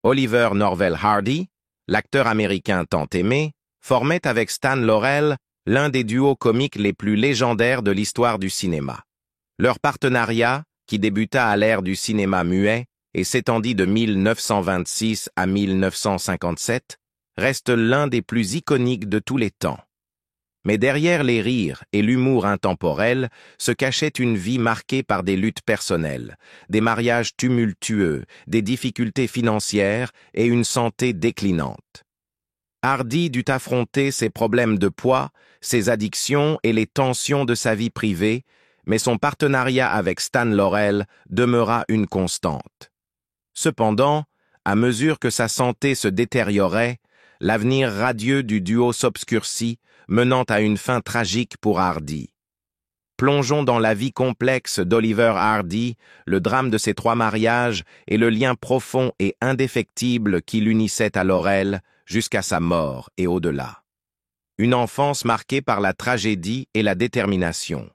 Oliver Norvell Hardy, l'acteur américain tant aimé, formait avec Stan Laurel l'un des duos comiques les plus légendaires de l'histoire du cinéma. Leur partenariat, qui débuta à l'ère du cinéma muet et s'étendit de 1926 à 1957, reste l'un des plus iconiques de tous les temps. Mais derrière les rires et l'humour intemporel se cachait une vie marquée par des luttes personnelles, des mariages tumultueux, des difficultés financières et une santé déclinante. Hardy dut affronter ses problèmes de poids, ses addictions et les tensions de sa vie privée, mais son partenariat avec Stan Laurel demeura une constante. Cependant, à mesure que sa santé se détériorait, l'avenir radieux du duo s'obscurcit, menant à une fin tragique pour Hardy. Plongeons dans la vie complexe d'Oliver Hardy, le drame de ses 3 mariages et le lien profond et indéfectible qui l'unissait à Laurel jusqu'à sa mort et au-delà. Une enfance marquée par la tragédie et la détermination.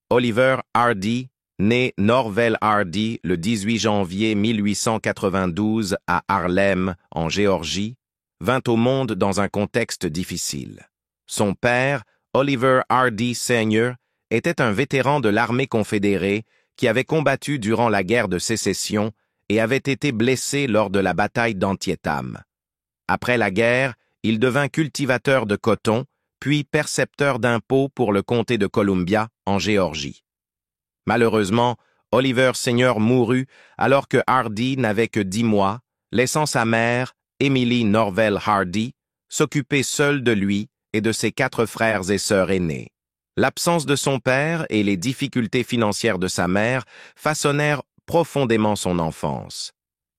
Oliver Hardy, né Norvell Hardy le 18 janvier 1892 à Harlem, en Géorgie, vint au monde dans un contexte difficile. Son père, Oliver Hardy Sr., était un vétéran de l'armée confédérée qui avait combattu durant la guerre de sécession et avait été blessé lors de la bataille d'Antietam. Après la guerre, il devint cultivateur de coton, puis percepteur d'impôts pour le comté de Columbia, en Géorgie. Malheureusement, Oliver Sr. mourut alors que Hardy n'avait que 10 mois, laissant sa mère, Emily Norvell Hardy, s'occuper seule de lui et de ses 4 frères et sœurs aînés. L'absence de son père et les difficultés financières de sa mère façonnèrent profondément son enfance.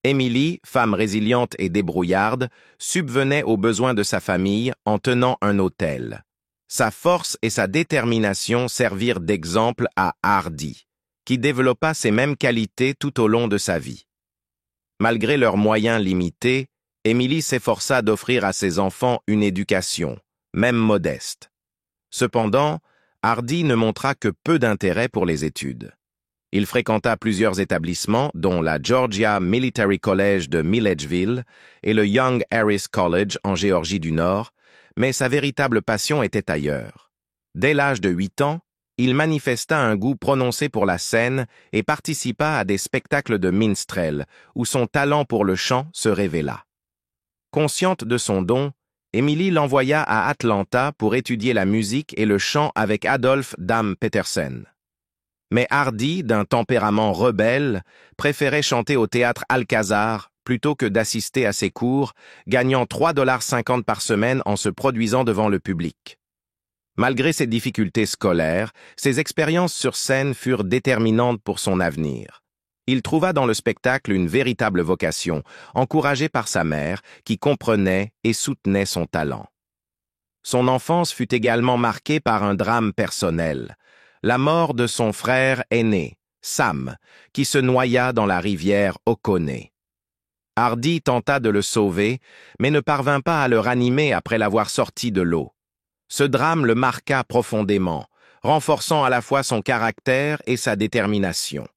Emily, femme résiliente et débrouillarde, subvenait aux besoins de sa famille en tenant un hôtel. Sa force et sa détermination servirent d'exemple à Hardy, qui développa ces mêmes qualités tout au long de sa vie. Malgré leurs moyens limités, Emily s'efforça d'offrir à ses enfants une éducation, même modeste. Cependant, Hardy ne montra que peu d'intérêt pour les études. Il fréquenta plusieurs établissements, dont la Georgia Military College de Milledgeville et le Young Harris College en Géorgie du Nord, mais sa véritable passion était ailleurs. Dès l'âge de 8 ans, il manifesta un goût prononcé pour la scène et participa à des spectacles de minstrel, où son talent pour le chant se révéla. Consciente de son don, Emily l'envoya à Atlanta pour étudier la musique et le chant avec Adolph Dam Petersen. Mais Hardy, d'un tempérament rebelle, préférait chanter au théâtre Alcazar plutôt que d'assister à ses cours, gagnant 3,50 $ par semaine en se produisant devant le public. Malgré ses difficultés scolaires, ses expériences sur scène furent déterminantes pour son avenir. Il trouva dans le spectacle une véritable vocation, encouragé par sa mère, qui comprenait et soutenait son talent. Son enfance fut également marquée par un drame personnel, la mort de son frère aîné, Sam, qui se noya dans la rivière Oconee. Hardy tenta de le sauver, mais ne parvint pas à le ranimer après l'avoir sorti de l'eau. Ce drame le marqua profondément, renforçant à la fois son caractère et sa détermination.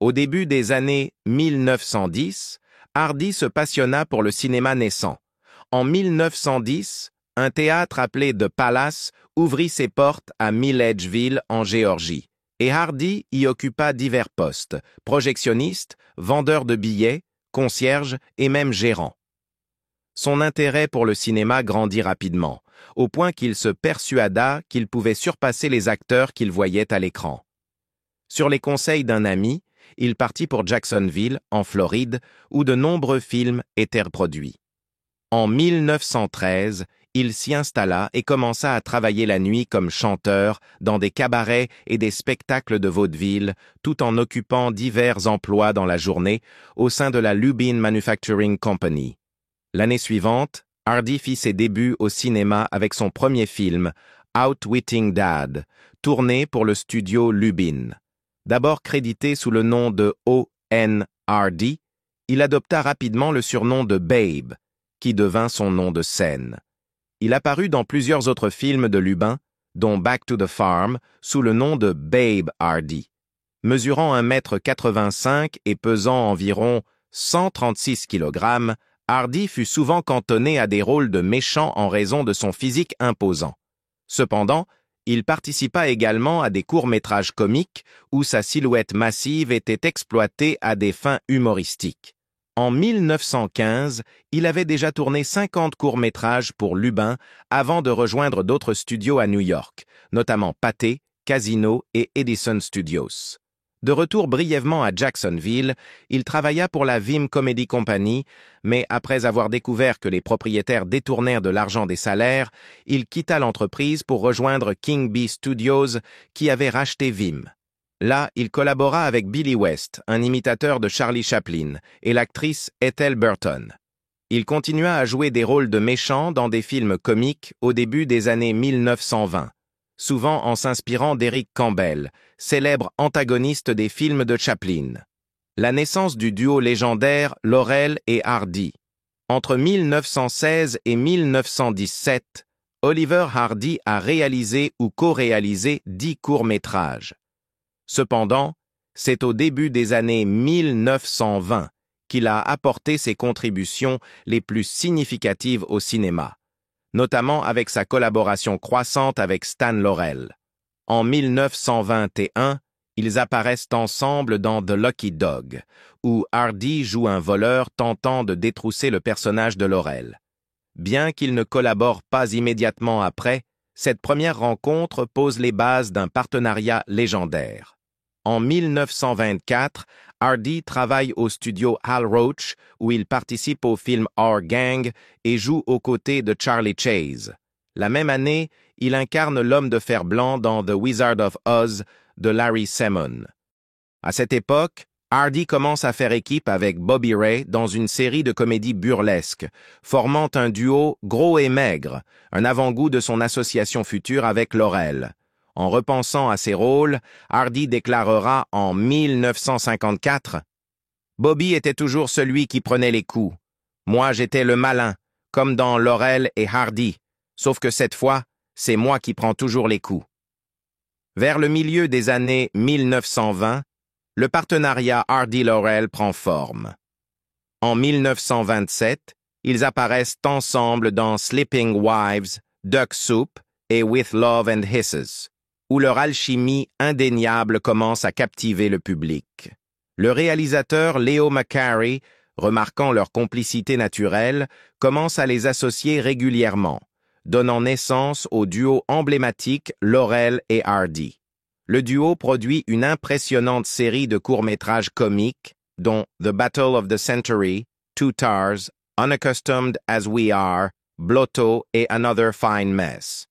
Au début des années 1910, Hardy se passionna pour le cinéma naissant. En 1910, un théâtre appelé The Palace ouvrit ses portes à Milledgeville, en Géorgie, et Hardy y occupa divers postes, projectionniste, vendeur de billets, concierge et même gérant. Son intérêt pour le cinéma grandit rapidement, au point qu'il se persuada qu'il pouvait surpasser les acteurs qu'il voyait à l'écran. Sur les conseils d'un ami, il partit pour Jacksonville, en Floride, où de nombreux films étaient produits. En 1913, il s'y installa et commença à travailler la nuit comme chanteur dans des cabarets et des spectacles de vaudeville, tout en occupant divers emplois dans la journée au sein de la Lubin Manufacturing Company. L'année suivante, Hardy fit ses débuts au cinéma avec son premier film, Outwitting Dad, tourné pour le studio Lubin. D'abord crédité sous le nom de O.N. Hardy, il adopta rapidement le surnom de Babe, qui devint son nom de scène. Il apparut dans plusieurs autres films de Lubin, dont Back to the Farm, sous le nom de Babe Hardy. Mesurant 1,85 m et pesant environ 136 kg, Hardy fut souvent cantonné à des rôles de méchant en raison de son physique imposant. Cependant, il participa également à des courts-métrages comiques où sa silhouette massive était exploitée à des fins humoristiques. En 1915, il avait déjà tourné 50 courts-métrages pour Lubin avant de rejoindre d'autres studios à New York, notamment Pathé, Casino et Edison Studios. De retour brièvement à Jacksonville, il travailla pour la Vim Comedy Company, mais après avoir découvert que les propriétaires détournèrent de l'argent des salaires, il quitta l'entreprise pour rejoindre King Bee Studios, qui avait racheté Vim. Là, il collabora avec Billy West, un imitateur de Charlie Chaplin, et l'actrice Ethel Burton. Il continua à jouer des rôles de méchants dans des films comiques au début des années 1920. Souvent en s'inspirant d'Eric Campbell, célèbre antagoniste des films de Chaplin. La naissance du duo légendaire Laurel et Hardy. Entre 1916 et 1917, Oliver Hardy a réalisé ou co-réalisé 10 courts-métrages. Cependant, c'est au début des années 1920 qu'il a apporté ses contributions les plus significatives au cinéma, notamment avec sa collaboration croissante avec Stan Laurel. En 1921, ils apparaissent ensemble dans The Lucky Dog, où Hardy joue un voleur tentant de détrousser le personnage de Laurel. Bien qu'ils ne collaborent pas immédiatement après, cette première rencontre pose les bases d'un partenariat légendaire. En 1924, Hardy travaille au studio Hal Roach, où il participe au film Our Gang et joue aux côtés de Charlie Chase. La même année, il incarne l'homme de fer blanc dans The Wizard of Oz de Larry Semon. À cette époque, Hardy commence à faire équipe avec Bobby Ray dans une série de comédies burlesques, formant un duo gros et maigre, un avant-goût de son association future avec Laurel. En repensant à ses rôles, Hardy déclarera en 1954 « Bobby était toujours celui qui prenait les coups. Moi, j'étais le malin, comme dans Laurel et Hardy, sauf que cette fois, c'est moi qui prends toujours les coups. » Vers le milieu des années 1920, le partenariat Hardy-Laurel prend forme. En 1927, ils apparaissent ensemble dans Sleeping Wives, Duck Soup et With Love and Hisses, où leur alchimie indéniable commence à captiver le public. Le réalisateur Leo McCarey, remarquant leur complicité naturelle, commence à les associer régulièrement, donnant naissance au duo emblématique Laurel et Hardy. Le duo produit une impressionnante série de courts-métrages comiques, dont The Battle of the Century, Two Tars, Unaccustomed as We Are, Blotto et Another Fine Mess.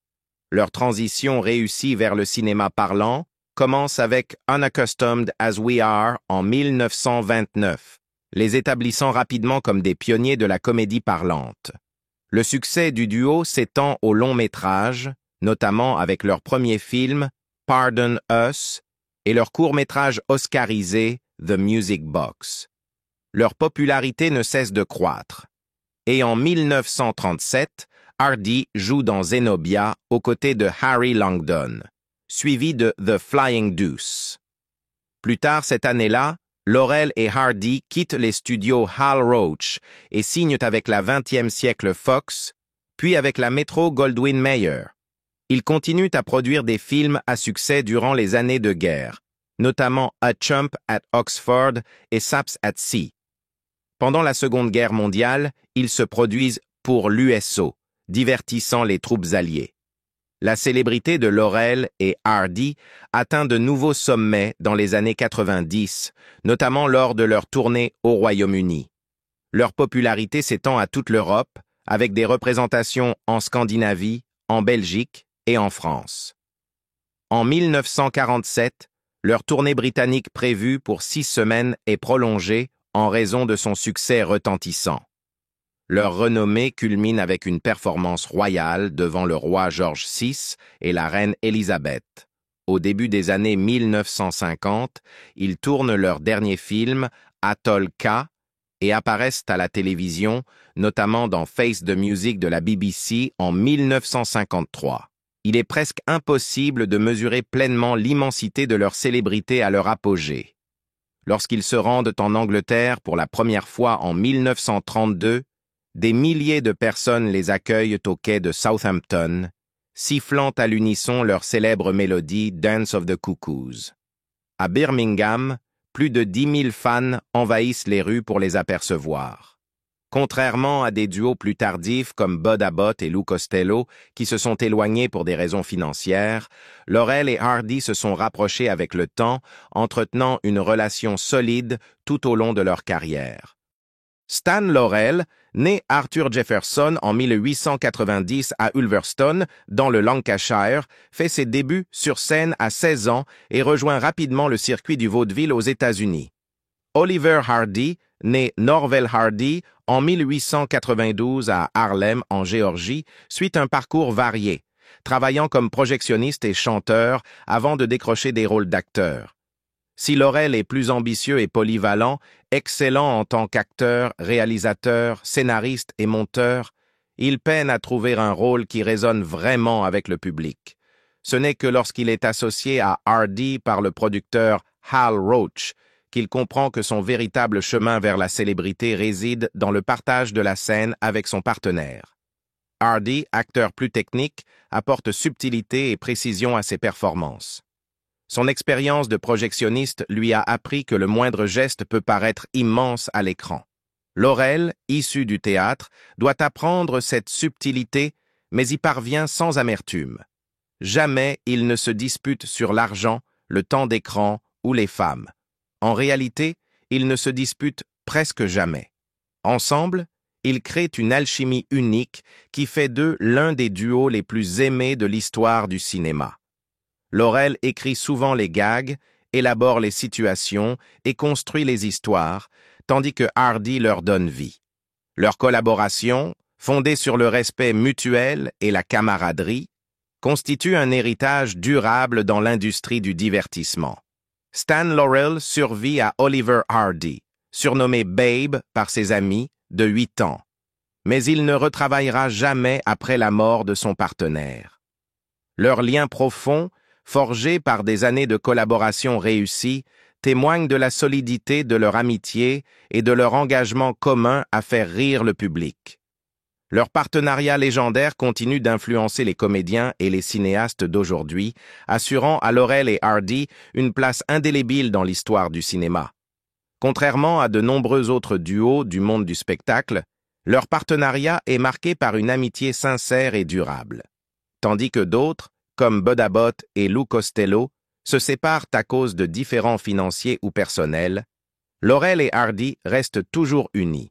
Leur transition réussie vers le cinéma parlant commence avec Unaccustomed as We Are en 1929, les établissant rapidement comme des pionniers de la comédie parlante. Le succès du duo s'étend au long métrage, notamment avec leur premier film, Pardon Us, et leur court-métrage oscarisé, The Music Box. Leur popularité ne cesse de croître. Et en 1937, Hardy joue dans Zenobia aux côtés de Harry Langdon, suivi de The Flying Deuce. Plus tard cette année-là, Laurel et Hardy quittent les studios Hal Roach et signent avec la 20e siècle Fox, puis avec la Metro-Goldwyn-Mayer. Ils continuent à produire des films à succès durant les années de guerre, notamment A Chump at Oxford et Saps at Sea. Pendant la Seconde Guerre mondiale, ils se produisent pour l'USO, divertissant les troupes alliées. La célébrité de Laurel et Hardy atteint de nouveaux sommets dans les années 90, notamment lors de leur tournée au Royaume-Uni. Leur popularité s'étend à toute l'Europe, avec des représentations en Scandinavie, en Belgique et en France. En 1947, leur tournée britannique prévue pour 6 semaines est prolongée en raison de son succès retentissant. Leur renommée culmine avec une performance royale devant le roi George VI et la reine Élisabeth. Au début des années 1950, ils tournent leur dernier film, Atoll K, et apparaissent à la télévision, notamment dans Face the Music de la BBC en 1953. Il est presque impossible de mesurer pleinement l'immensité de leur célébrité à leur apogée. Lorsqu'ils se rendent en Angleterre pour la première fois en 1932, des milliers de personnes les accueillent au quai de Southampton, sifflant à l'unisson leur célèbre mélodie Dance of the Cuckoos. À Birmingham, plus de 10 000 fans envahissent les rues pour les apercevoir. Contrairement à des duos plus tardifs comme Bud Abbott et Lou Costello, qui se sont éloignés pour des raisons financières, Laurel et Hardy se sont rapprochés avec le temps, entretenant une relation solide tout au long de leur carrière. Stan Laurel, né Arthur Jefferson en 1890 à Ulverston, dans le Lancashire, fait ses débuts sur scène à 16 ans et rejoint rapidement le circuit du vaudeville aux États-Unis. Oliver Hardy, né Norvel Hardy en 1892 à Harlem, en Géorgie, suit un parcours varié, travaillant comme projectionniste et chanteur avant de décrocher des rôles d'acteur. Si Laurel est plus ambitieux et polyvalent, excellent en tant qu'acteur, réalisateur, scénariste et monteur, il peine à trouver un rôle qui résonne vraiment avec le public. Ce n'est que lorsqu'il est associé à Hardy par le producteur Hal Roach qu'il comprend que son véritable chemin vers la célébrité réside dans le partage de la scène avec son partenaire. Hardy, acteur plus technique, apporte subtilité et précision à ses performances. Son expérience de projectionniste lui a appris que le moindre geste peut paraître immense à l'écran. Laurel, issu du théâtre, doit apprendre cette subtilité, mais y parvient sans amertume. Jamais il ne se dispute sur l'argent, le temps d'écran ou les femmes. En réalité, ils ne se disputent presque jamais. Ensemble, ils créent une alchimie unique qui fait d'eux l'un des duos les plus aimés de l'histoire du cinéma. Laurel écrit souvent les gags, élabore les situations et construit les histoires, tandis que Hardy leur donne vie. Leur collaboration, fondée sur le respect mutuel et la camaraderie, constitue un héritage durable dans l'industrie du divertissement. Stan Laurel survit à Oliver Hardy, surnommé Babe par ses amis, de 8 ans. Mais il ne retravaillera jamais après la mort de son partenaire. Leur lien profond, forgé par des années de collaboration réussie, témoigne de la solidité de leur amitié et de leur engagement commun à faire rire le public. Leur partenariat légendaire continue d'influencer les comédiens et les cinéastes d'aujourd'hui, assurant à Laurel et Hardy une place indélébile dans l'histoire du cinéma. Contrairement à de nombreux autres duos du monde du spectacle, leur partenariat est marqué par une amitié sincère et durable. Tandis que d'autres, comme Bud Abbott et Lou Costello, se séparent à cause de différends financiers ou personnels, Laurel et Hardy restent toujours unis.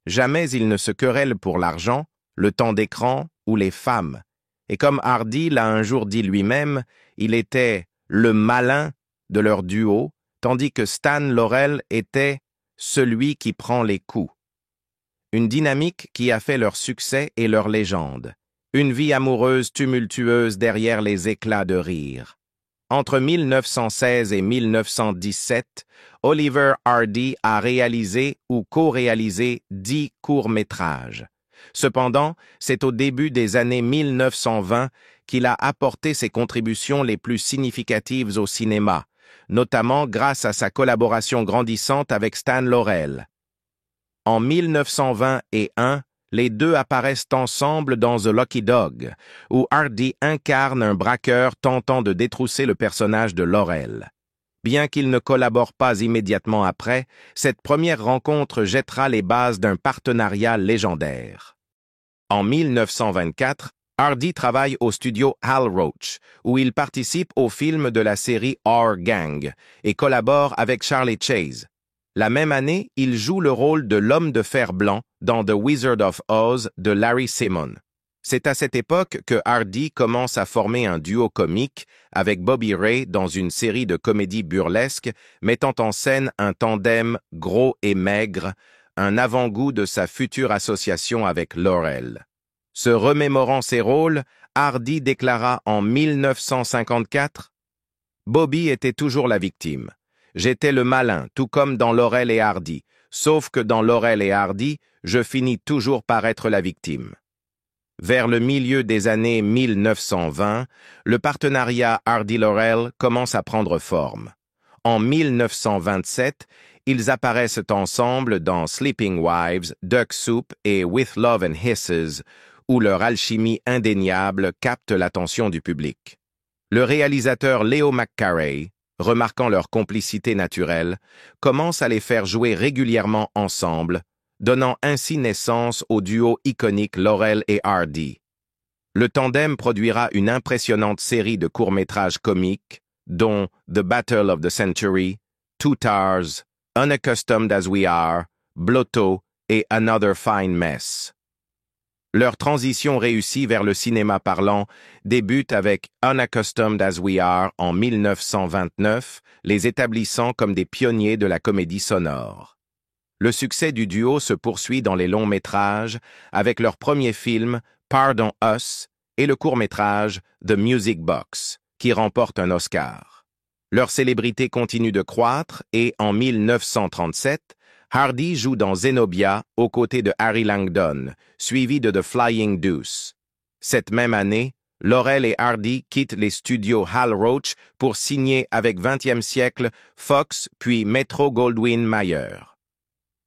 Jamais ils ne se querellent pour l'argent, le temps d'écran ou les femmes. Et comme Hardy l'a un jour dit lui-même, il était le malin de leur duo, tandis que Stan Laurel était celui qui prend les coups. Une dynamique qui a fait leur succès et leur légende. Une vie amoureuse tumultueuse derrière les éclats de rire. Entre 1916 et 1917, Oliver Hardy a réalisé ou co-réalisé 10 courts-métrages. Cependant, c'est au début des années 1920 qu'il a apporté ses contributions les plus significatives au cinéma, notamment grâce à sa collaboration grandissante avec Stan Laurel. En 1921, les deux apparaissent ensemble dans The Lucky Dog, où Hardy incarne un braqueur tentant de détrousser le personnage de Laurel. Bien qu'ils ne collaborent pas immédiatement après, cette première rencontre jettera les bases d'un partenariat légendaire. En 1924, Hardy travaille au studio Hal Roach, où il participe au film de la série Our Gang et collabore avec Charlie Chase. La même année, il joue le rôle de l'homme de fer blanc dans The Wizard of Oz de Larry Simon. C'est à cette époque que Hardy commence à former un duo comique avec Bobby Ray dans une série de comédies burlesques mettant en scène un tandem gros et maigre, un avant-goût de sa future association avec Laurel. Se remémorant ses rôles, Hardy déclara en 1954 « Bobby était toujours la victime. J'étais le malin, tout comme dans Laurel et Hardy, sauf que dans Laurel et Hardy, je finis toujours par être la victime. » Vers le milieu des années 1920, le partenariat Hardy-Laurel commence à prendre forme. En 1927, ils apparaissent ensemble dans Sleeping Wives, Duck Soup et With Love and Hisses, où leur alchimie indéniable capte l'attention du public. Le réalisateur Leo McCarey, remarquant leur complicité naturelle, commence à les faire jouer régulièrement ensemble, donnant ainsi naissance au duo iconique Laurel et Hardy. Le tandem produira une impressionnante série de courts-métrages comiques, dont The Battle of the Century, Two Tars, Unaccustomed as We Are, Blotto et Another Fine Mess. Leur transition réussie vers le cinéma parlant débute avec Unaccustomed as We Are en 1929, les établissant comme des pionniers de la comédie sonore. Le succès du duo se poursuit dans les longs métrages avec leur premier film Pardon Us et le court-métrage The Music Box, qui remporte un Oscar. Leur célébrité continue de croître et, en 1937, Hardy joue dans Zenobia aux côtés de Harry Langdon, suivi de The Flying Deuce. Cette même année, Laurel et Hardy quittent les studios Hal Roach pour signer avec 20e siècle Fox puis Metro-Goldwyn-Mayer.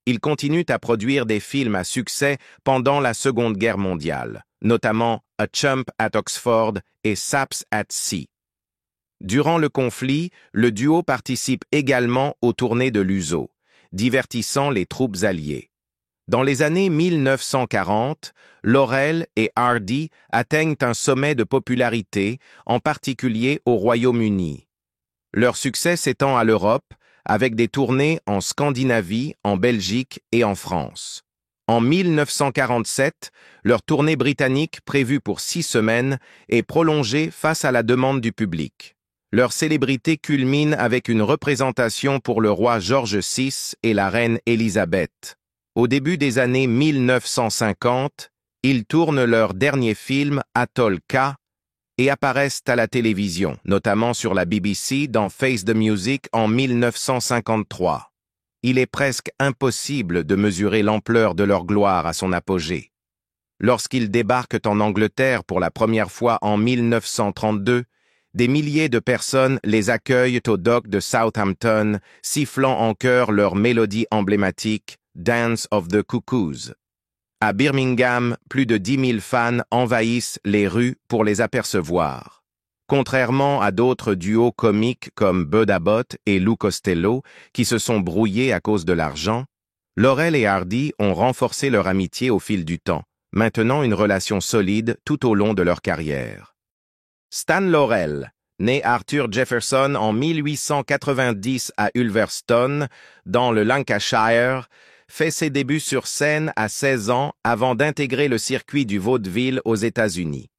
Ils continuent à produire des films à succès pendant la Seconde Guerre mondiale, notamment A Chump at Oxford et Saps at Sea. Durant le conflit, le duo participe également aux tournées de l'USO, divertissant les troupes alliées. Dans les années 1940, Laurel et Hardy atteignent un sommet de popularité, en particulier au Royaume-Uni. Leur succès s'étend à l'Europe, avec des tournées en Scandinavie, en Belgique et en France. En 1947, leur tournée britannique, prévue pour 6 semaines, est prolongée face à la demande du public. Leur célébrité culmine avec une représentation pour le roi George VI et la reine Élisabeth. Au début des années 1950, ils tournent leur dernier film, Atoll K, et apparaissent à la télévision, notamment sur la BBC dans Face the Music en 1953. Il est presque impossible de mesurer l'ampleur de leur gloire à son apogée. Lorsqu'ils débarquent en Angleterre pour la première fois en 1932, des milliers de personnes les accueillent au dock de Southampton, sifflant en chœur leur mélodie emblématique Dance of the Cuckoos. À Birmingham, plus de 10 000 fans envahissent les rues pour les apercevoir. Contrairement à d'autres duos comiques comme Bud Abbott et Lou Costello, qui se sont brouillés à cause de l'argent, Laurel et Hardy ont renforcé leur amitié au fil du temps, maintenant une relation solide tout au long de leur carrière. Stan Laurel, né Arthur Jefferson en 1890 à Ulverston, dans le Lancashire, fait ses débuts sur scène à 16 ans avant d'intégrer le circuit du vaudeville aux États-Unis.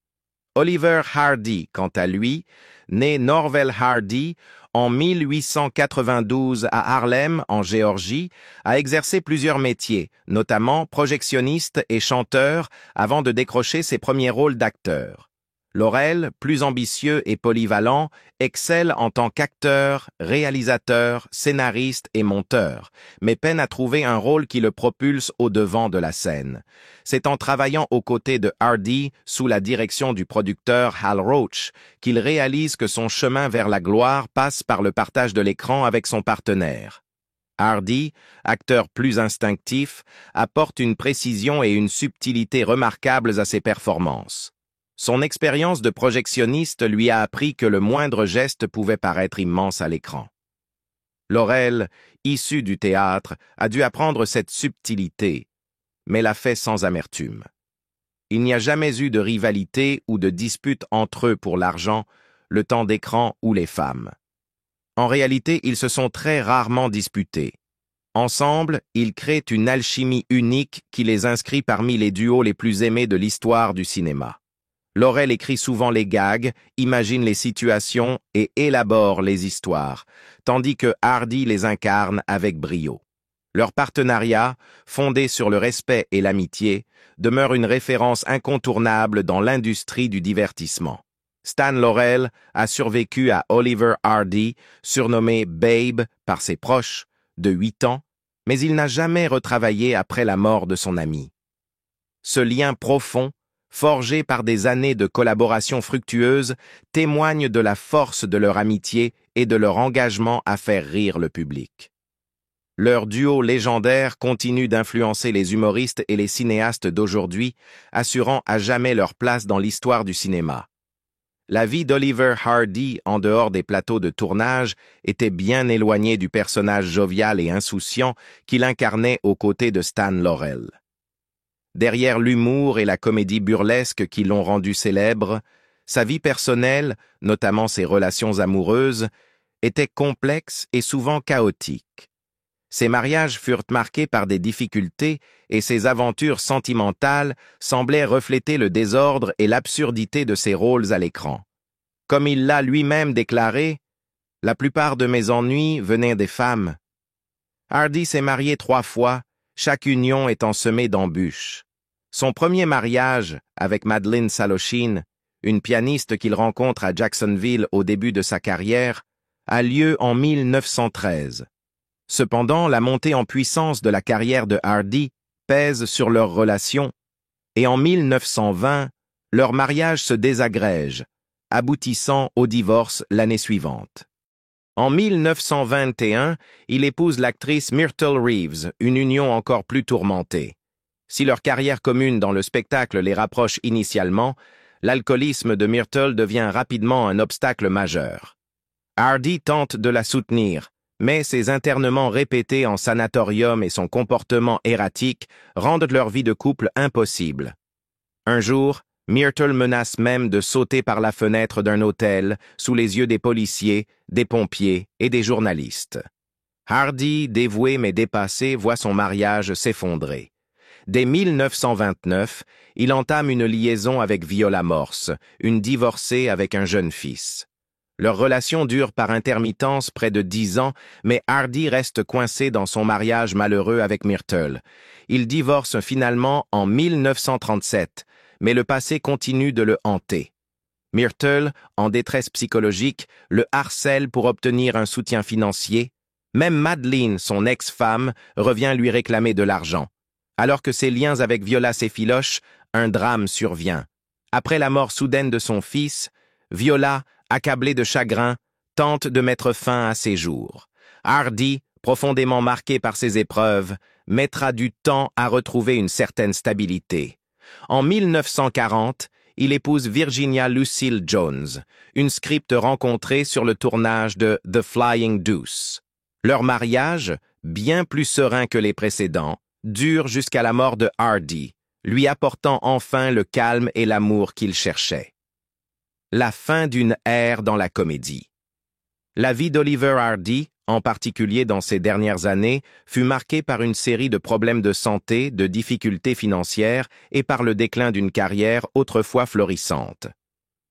Oliver Hardy, quant à lui, né Norvel Hardy en 1892 à Harlem, en Géorgie, a exercé plusieurs métiers, notamment projectionniste et chanteur, avant de décrocher ses premiers rôles d'acteur. Laurel, plus ambitieux et polyvalent, excelle en tant qu'acteur, réalisateur, scénariste et monteur, mais peine à trouver un rôle qui le propulse au devant de la scène. C'est en travaillant aux côtés de Hardy, sous la direction du producteur Hal Roach, qu'il réalise que son chemin vers la gloire passe par le partage de l'écran avec son partenaire. Hardy, acteur plus instinctif, apporte une précision et une subtilité remarquables à ses performances. Son expérience de projectionniste lui a appris que le moindre geste pouvait paraître immense à l'écran. Laurel, issu du théâtre, a dû apprendre cette subtilité, mais l'a fait sans amertume. Il n'y a jamais eu de rivalité ou de dispute entre eux pour l'argent, le temps d'écran ou les femmes. En réalité, ils se sont très rarement disputés. Ensemble, ils créent une alchimie unique qui les inscrit parmi les duos les plus aimés de l'histoire du cinéma. Laurel écrit souvent les gags, imagine les situations et élabore les histoires, tandis que Hardy les incarne avec brio. Leur partenariat, fondé sur le respect et l'amitié, demeure une référence incontournable dans l'industrie du divertissement. Stan Laurel a survécu à Oliver Hardy, surnommé Babe par ses proches, de 8 ans, mais il n'a jamais retravaillé après la mort de son ami. Ce lien profond forgés par des années de collaboration fructueuse, témoignent de la force de leur amitié et de leur engagement à faire rire le public. Leur duo légendaire continue d'influencer les humoristes et les cinéastes d'aujourd'hui, assurant à jamais leur place dans l'histoire du cinéma. La vie d'Oliver Hardy en dehors des plateaux de tournage était bien éloignée du personnage jovial et insouciant qu'il incarnait aux côtés de Stan Laurel. Derrière l'humour et la comédie burlesque qui l'ont rendu célèbre, sa vie personnelle, notamment ses relations amoureuses, était complexe et souvent chaotique. Ses mariages furent marqués par des difficultés et ses aventures sentimentales semblaient refléter le désordre et l'absurdité de ses rôles à l'écran. Comme il l'a lui-même déclaré, « La plupart de mes ennuis venaient des femmes. » Hardy s'est marié 3 fois, chaque union étant semée d'embûches. Son premier mariage, avec Madeleine Salochine, une pianiste qu'il rencontre à Jacksonville au début de sa carrière, a lieu en 1913. Cependant, la montée en puissance de la carrière de Hardy pèse sur leur relation, et en 1920, leur mariage se désagrège, aboutissant au divorce l'année suivante. En 1921, il épouse l'actrice Myrtle Reeves, une union encore plus tourmentée. Si leur carrière commune dans le spectacle les rapproche initialement, l'alcoolisme de Myrtle devient rapidement un obstacle majeur. Hardy tente de la soutenir, mais ses internements répétés en sanatorium et son comportement erratique rendent leur vie de couple impossible. Un jour, Myrtle menace même de sauter par la fenêtre d'un hôtel sous les yeux des policiers, des pompiers et des journalistes. Hardy, dévoué mais dépassé, voit son mariage s'effondrer. Dès 1929, il entame une liaison avec Viola Morse, une divorcée avec un jeune fils. Leur relation dure par intermittence près de 10 ans, mais Hardy reste coincé dans son mariage malheureux avec Myrtle. Il divorce finalement en 1937, mais le passé continue de le hanter. Myrtle, en détresse psychologique, le harcèle pour obtenir un soutien financier. Même Madeleine, son ex-femme, revient lui réclamer de l'argent. Alors que ses liens avec Viola s'effilochent, un drame survient. Après la mort soudaine de son fils, Viola, accablée de chagrin, tente de mettre fin à ses jours. Hardy, profondément marqué par ces épreuves, mettra du temps à retrouver une certaine stabilité. En 1940, il épouse Virginia Lucille Jones, une script rencontrée sur le tournage de The Flying Deuce. Leur mariage, bien plus serein que les précédents, dure jusqu'à la mort de Hardy, lui apportant enfin le calme et l'amour qu'il cherchait. La fin d'une ère dans la comédie. La vie d'Oliver Hardy, en particulier dans ses dernières années, fut marquée par une série de problèmes de santé, de difficultés financières et par le déclin d'une carrière autrefois florissante.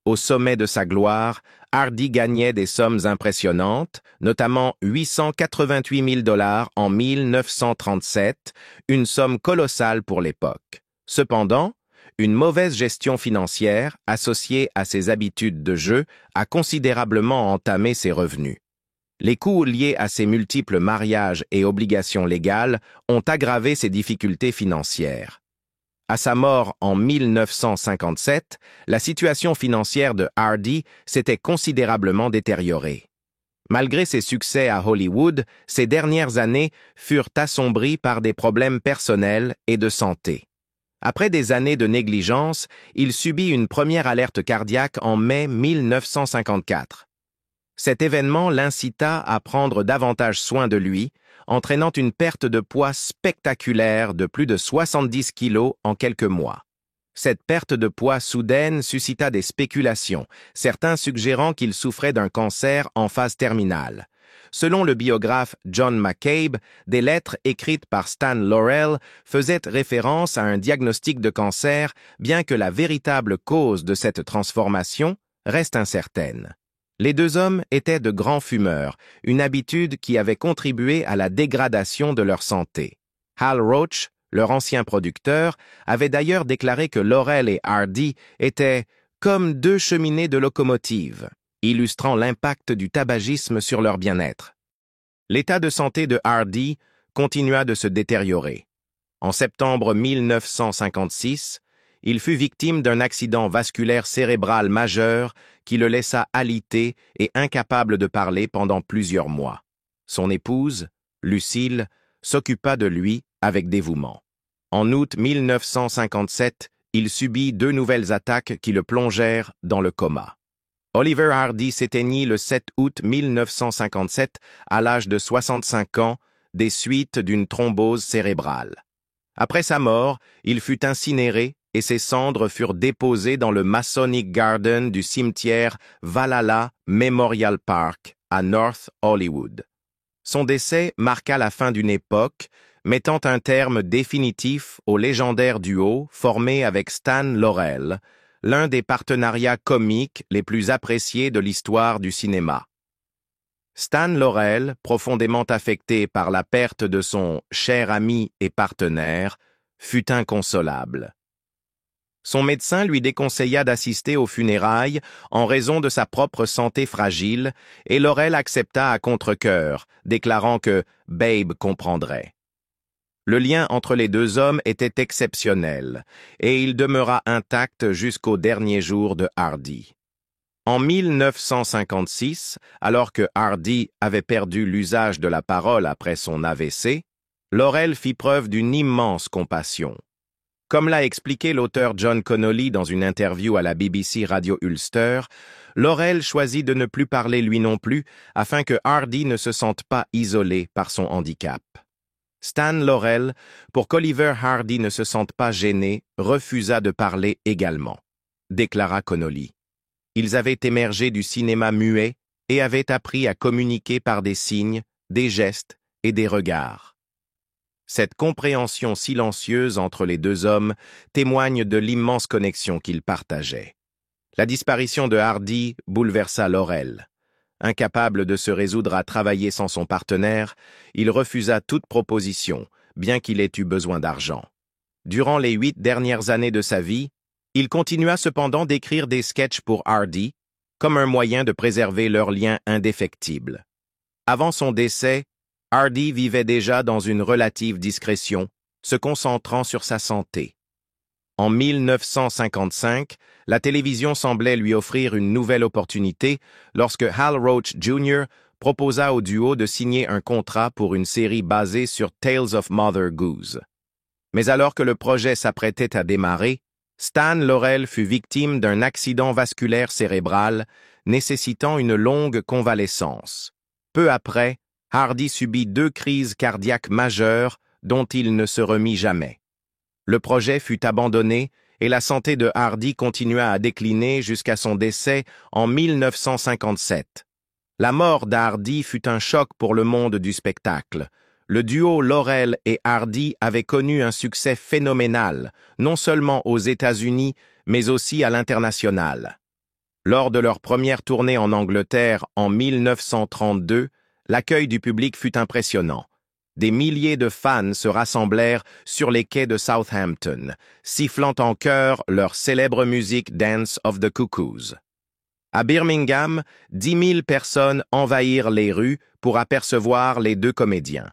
Au sommet de sa gloire, Hardy gagnait des sommes impressionnantes, notamment 888 000 $ en 1937, une somme colossale pour l'époque. Cependant, une mauvaise gestion financière, associée à ses habitudes de jeu, a considérablement entamé ses revenus. Les coûts liés à ses multiples mariages et obligations légales ont aggravé ses difficultés financières. À sa mort en 1957, la situation financière de Hardy s'était considérablement détériorée. Malgré ses succès à Hollywood, ses dernières années furent assombries par des problèmes personnels et de santé. Après des années de négligence, il subit une première alerte cardiaque en mai 1954. Cet événement l'incita à prendre davantage soin de lui, entraînant une perte de poids spectaculaire de plus de 70 kilos en quelques mois. Cette perte de poids soudaine suscita des spéculations, certains suggérant qu'il souffrait d'un cancer en phase terminale. Selon le biographe John McCabe, des lettres écrites par Stan Laurel faisaient référence à un diagnostic de cancer, bien que la véritable cause de cette transformation reste incertaine. Les deux hommes étaient de grands fumeurs, une habitude qui avait contribué à la dégradation de leur santé. Hal Roach, leur ancien producteur, avait d'ailleurs déclaré que Laurel et Hardy étaient « comme 2 cheminées de locomotive », illustrant l'impact du tabagisme sur leur bien-être. L'état de santé de Hardy continua de se détériorer. En septembre 1956, il fut victime d'un accident vasculaire cérébral majeur qui le laissa alité et incapable de parler pendant plusieurs mois. Son épouse, Lucille, s'occupa de lui avec dévouement. En août 1957, il subit 2 nouvelles attaques qui le plongèrent dans le coma. Oliver Hardy s'éteignit le 7 août 1957 à l'âge de 65 ans des suites d'une thrombose cérébrale. Après sa mort, il fut incinéré et ses cendres furent déposées dans le Masonic Garden du cimetière Valhalla Memorial Park à North Hollywood. Son décès marqua la fin d'une époque, mettant un terme définitif au légendaire duo formé avec Stan Laurel, l'un des partenariats comiques les plus appréciés de l'histoire du cinéma. Stan Laurel, profondément affecté par la perte de son cher ami et partenaire, fut inconsolable. Son médecin lui déconseilla d'assister aux funérailles en raison de sa propre santé fragile et Laurel accepta à contre-cœur, déclarant que Babe comprendrait. Le lien entre les 2 hommes était exceptionnel et il demeura intact jusqu'aux derniers jours de Hardy. En 1956, alors que Hardy avait perdu l'usage de la parole après son AVC, Laurel fit preuve d'une immense compassion. Comme l'a expliqué l'auteur John Connolly dans une interview à la BBC Radio Ulster, Laurel choisit de ne plus parler lui non plus afin que Hardy ne se sente pas isolé par son handicap. Stan Laurel, pour qu'Oliver Hardy ne se sente pas gêné, refusa de parler également, déclara Connolly. Ils avaient émergé du cinéma muet et avaient appris à communiquer par des signes, des gestes et des regards. Cette compréhension silencieuse entre les 2 hommes témoigne de l'immense connexion qu'ils partageaient. La disparition de Hardy bouleversa Laurel. Incapable de se résoudre à travailler sans son partenaire, il refusa toute proposition, bien qu'il ait eu besoin d'argent. Durant les 8 dernières années de sa vie, il continua cependant d'écrire des sketchs pour Hardy, comme un moyen de préserver leur lien indéfectible. Avant son décès, Hardy vivait déjà dans une relative discrétion, se concentrant sur sa santé. En 1955, la télévision semblait lui offrir une nouvelle opportunité lorsque Hal Roach Jr. proposa au duo de signer un contrat pour une série basée sur Tales of Mother Goose. Mais alors que le projet s'apprêtait à démarrer, Stan Laurel fut victime d'un accident vasculaire cérébral nécessitant une longue convalescence. Peu après, Hardy subit 2 crises cardiaques majeures dont il ne se remit jamais. Le projet fut abandonné et la santé de Hardy continua à décliner jusqu'à son décès en 1957. La mort d'Hardy fut un choc pour le monde du spectacle. Le duo Laurel et Hardy avait connu un succès phénoménal, non seulement aux États-Unis, mais aussi à l'international. Lors de leur première tournée en Angleterre en 1932, l'accueil du public fut impressionnant. Des milliers de fans se rassemblèrent sur les quais de Southampton, sifflant en chœur leur célèbre musique Dance of the Cuckoos. À Birmingham, 10 000 personnes envahirent les rues pour apercevoir les 2 comédiens.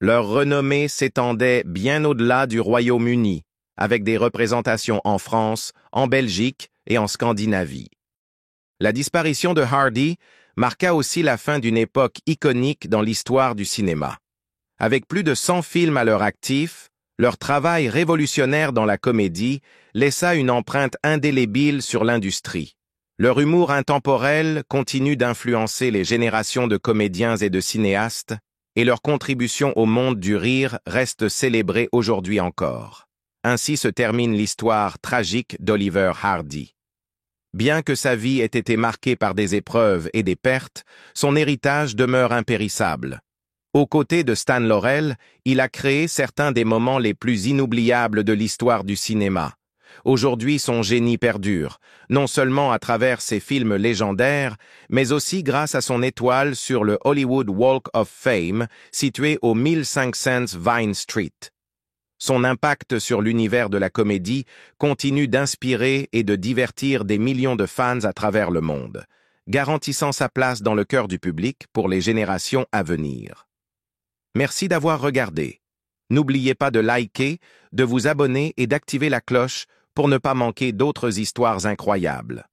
Leur renommée s'étendait bien au-delà du Royaume-Uni, avec des représentations en France, en Belgique et en Scandinavie. La disparition de Hardy marqua aussi la fin d'une époque iconique dans l'histoire du cinéma. Avec plus de 100 films à leur actif, leur travail révolutionnaire dans la comédie laissa une empreinte indélébile sur l'industrie. Leur humour intemporel continue d'influencer les générations de comédiens et de cinéastes, et leur contribution au monde du rire reste célébrée aujourd'hui encore. Ainsi se termine l'histoire tragique d'Oliver Hardy. Bien que sa vie ait été marquée par des épreuves et des pertes, son héritage demeure impérissable. Aux côtés de Stan Laurel, il a créé certains des moments les plus inoubliables de l'histoire du cinéma. Aujourd'hui, son génie perdure, non seulement à travers ses films légendaires, mais aussi grâce à son étoile sur le Hollywood Walk of Fame, situé au 1500 Vine Street. Son impact sur l'univers de la comédie continue d'inspirer et de divertir des millions de fans à travers le monde, garantissant sa place dans le cœur du public pour les générations à venir. Merci d'avoir regardé. N'oubliez pas de liker, de vous abonner et d'activer la cloche pour ne pas manquer d'autres histoires incroyables.